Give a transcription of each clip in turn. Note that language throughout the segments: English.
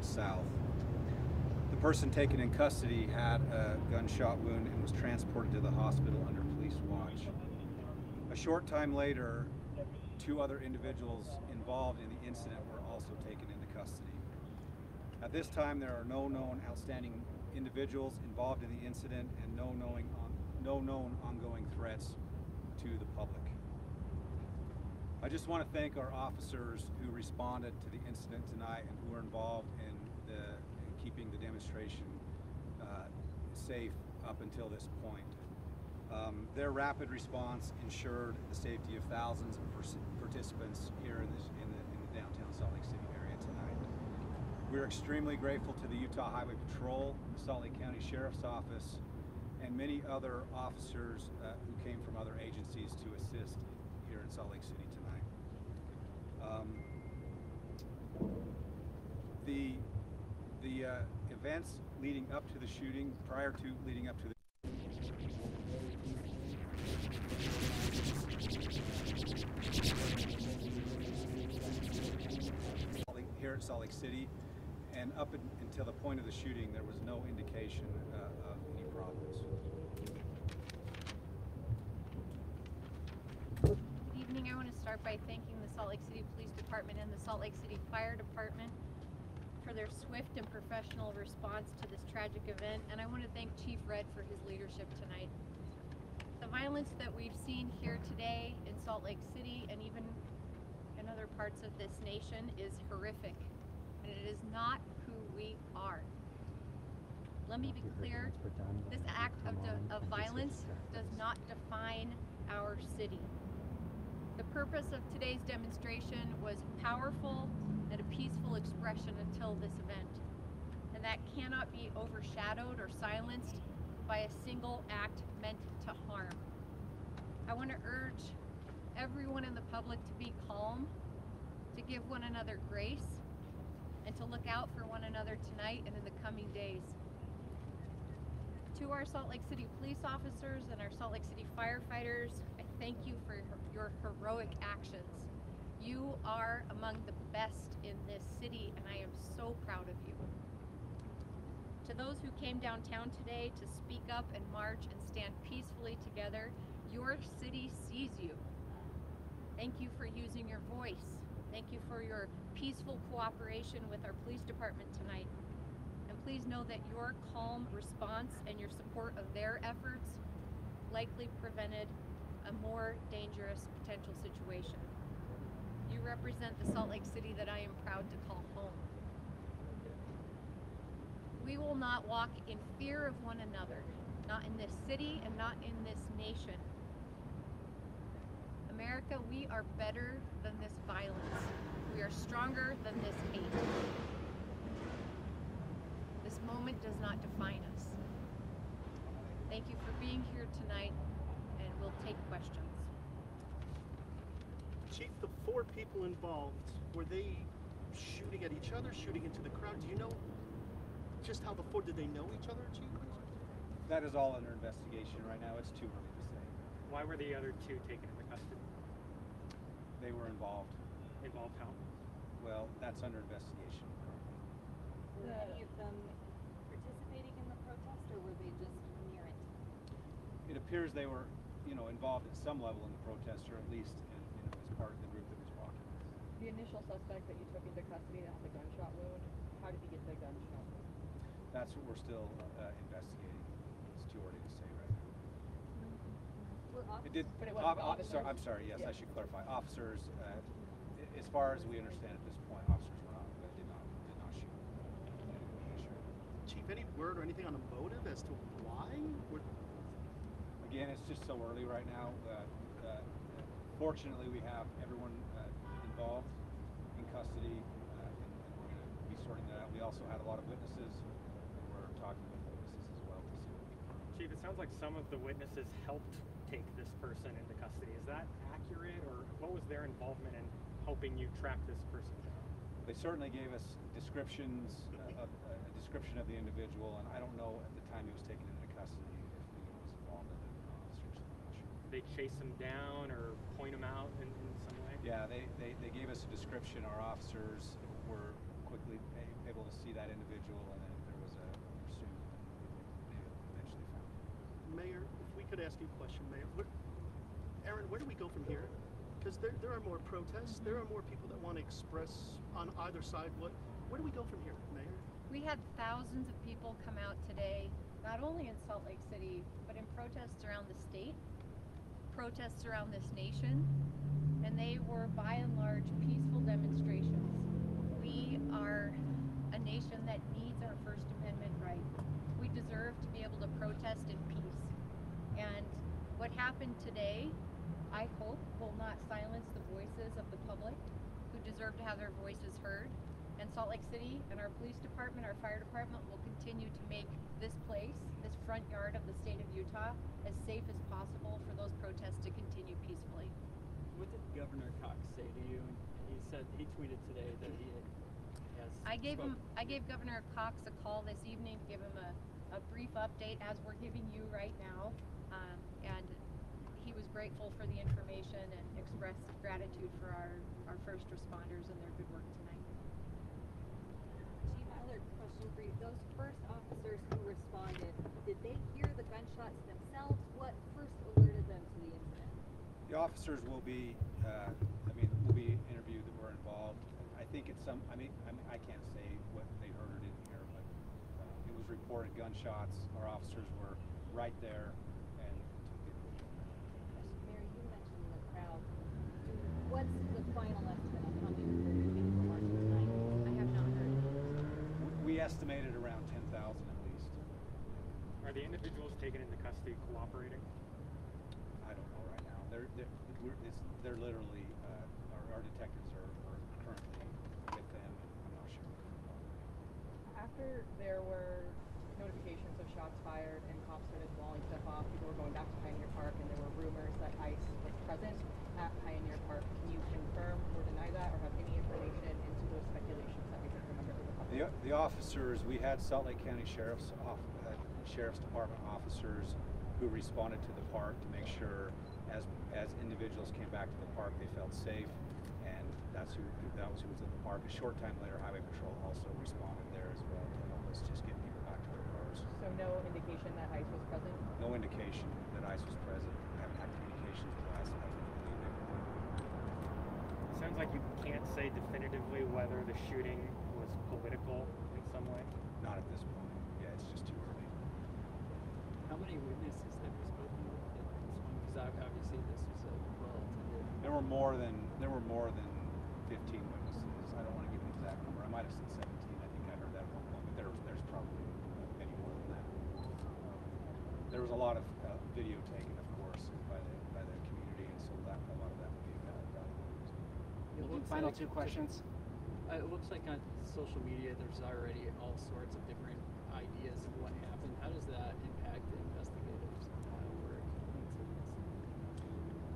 Boulevard South. The person taken in custody had a gunshot wound and was transported to the hospital under police watch. A short time later, 2 other individuals involved in the incident were also taken into custody. At this time, there are no known outstanding individuals involved in the incident and no known ongoing threats to the public. I just want to thank our officers who responded to the incident tonight and who were involved in keeping the demonstration safe up until this point. Their rapid response ensured the safety of thousands of participants here in the downtown Salt Lake City area tonight. We're extremely grateful to the Utah Highway Patrol, the Salt Lake County Sheriff's Office, and many other officers who came from other agencies to assist here in Salt Lake City tonight. The events leading up to the shooting, leading up to the here at Salt Lake City, and up until the point of the shooting, there was no indication of any problems. Good evening. I want to start by thanking the Salt Lake City Police Department and the Salt Lake City Fire Department for their swift and professional response to this tragic event, and I want to thank Chief Red for his leadership tonight. The violence that we've seen here today in Salt Lake City and even in other parts of this nation is horrific, and it is not who we are. Let me be clear, this act of violence does not define our city. The purpose of today's demonstration was powerful and a peaceful expression until this event, and that cannot be overshadowed or silenced by a single act meant to harm. I want to urge everyone in the public to be calm, to give one another grace, and to look out for one another tonight and in the coming days. To our Salt Lake City police officers and our Salt Lake City firefighters, I thank you for your heroic actions. You are among the best in this city, and I am so proud of you. To those who came downtown today to speak up and march and stand peacefully together, your city sees you. Thank you for using your voice. Thank you for your peaceful cooperation with our police department tonight. And please know that your calm response and your support of their efforts likely prevented a more dangerous potential situation. You represent the Salt Lake City that I am proud to call home. We will not walk in fear of one another, not in this city and not in this nation. America, we are better than this violence. We are stronger than this hate. This moment does not define us. Thank you for being here tonight, and we'll take questions. Chief, the 4 people involved, were they shooting at each other, shooting into the crowd? Do you know just how the 4, did they know each other, Chief? That is all under investigation right now. It's too early to say. Why were the other 2 taken into custody? They were involved. Involved how? Well, that's under investigation. Were any of them participating in the protest, or were they just near it? It appears they were, involved at some level in the protest, or at least, as part of the group that was walking. The initial suspect that you took into custody that had the gunshot wound, how did he get the gunshot wound? That's what we're still investigating. It's too early to say right now. It did. But it wasn't officers? I'm sorry. Yes, Yeah. I should clarify. Officers, as far as we understand at this point, officers did not shoot. Chief, any word or anything on a motive as to why? Again, it's just so early right now. Fortunately, we have everyone involved in custody, and we're going to be sorting that out. We also had a lot of witnesses, and we're talking with witnesses as well to see what we can. Chief, it sounds like some of the witnesses helped take this person into custody. Is that accurate, or what was their involvement in helping you track this person down? They certainly gave us descriptions, a description of the individual, and I don't know at the time he was taken into custody if he was involved in it. Officers, I'm not sure. They chase him down or point him out in some way? Yeah, they gave us a description. Our officers were quickly able to see that individual, and then there was a pursuit, and they eventually found him. Mayor, if we could ask you a question, Mayor. Aaron, where do we go from here? Because there are more protests. There are more people that want to express on either side. Where do we go from here, Mayor? We had thousands of people come out today, not only in Salt Lake City, but in protests around the state, protests around this nation, and they were by and large peaceful demonstrations. We are a nation that needs our First Amendment right. We deserve to be able to protest in peace. And what happened today, I hope, will not silence the voices of the public who deserve to have their voices heard. And Salt Lake City and our police department, our fire department will continue to make this place, this front yard of the state of Utah, as safe as possible for those protests to continue peacefully. What did Governor Cox say to you? He tweeted today that he has. I gave Governor Cox a call this evening to give him a brief update as we're giving you right now, and he was grateful for the information and expressed gratitude for our first responders and their good work tonight. Chief, another question for you. Those first officers who responded, did they hear the gunshots themselves? What first alerted them to the incident? The officers will be interviewed that were involved. I think it's I can't say what they heard or didn't hear, but it was reported gunshots. Our officers were right there and took the individual. Mary, you mentioned the crowd. What's the final estimate on how many people you think will march tonight? I have not heard. We estimated around 10,000 at least. Are the individuals taken into custody cooperating? I don't know right now. They're literally our detectives are currently with them, and I'm not sure. After there were notifications of shots fired and cops started walling stuff off, people were going back to Pioneer Park, and there were rumors that ICE was present at Pioneer Park. Can you confirm or deny that, or have any information into those speculations that we heard from members of the public? The officers, we had Salt Lake County Sheriff's Department officers who responded to the park to make sure as individuals came back to the park, they felt safe, and that was who was in the park. A short time later, Highway Patrol also responded there as well to help us just get people back to their cars. So no indication that ICE was present? No indication that ICE was present. We haven't had communications with ICE. I don't believe they were. It sounds like you can't say definitively whether the shooting was political in some way. Not at this point. Yeah, it's just too early. How many witnesses have you spoken with at this one? Because obviously this was a well-attended. There were more than 15 witnesses. I don't want to give an exact number. I might have said 17. I think I heard that at one point, but there's probably many more than that. There was a lot of video taken, of course, by the community, and so a lot of that would be valuable. Final two questions. It looks like on social media there's already all sorts of different ideas of what happened. How does that impact the investigators' work into this?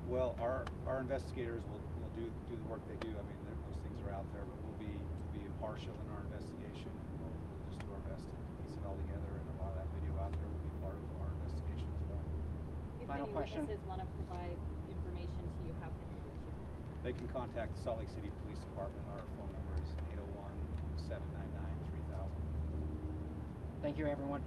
Well, our investigators will do the work they do. I mean, those things are out there, but we'll be impartial in our investigation. We'll just do our best to piece it all together, and a lot of that video out there will be part of our investigation as well. If Final any question. witnesses want to provide information to you, how can they reach you? They can contact the Salt Lake City Police Department. Our phone number is 801-799-3000. Thank you, everyone.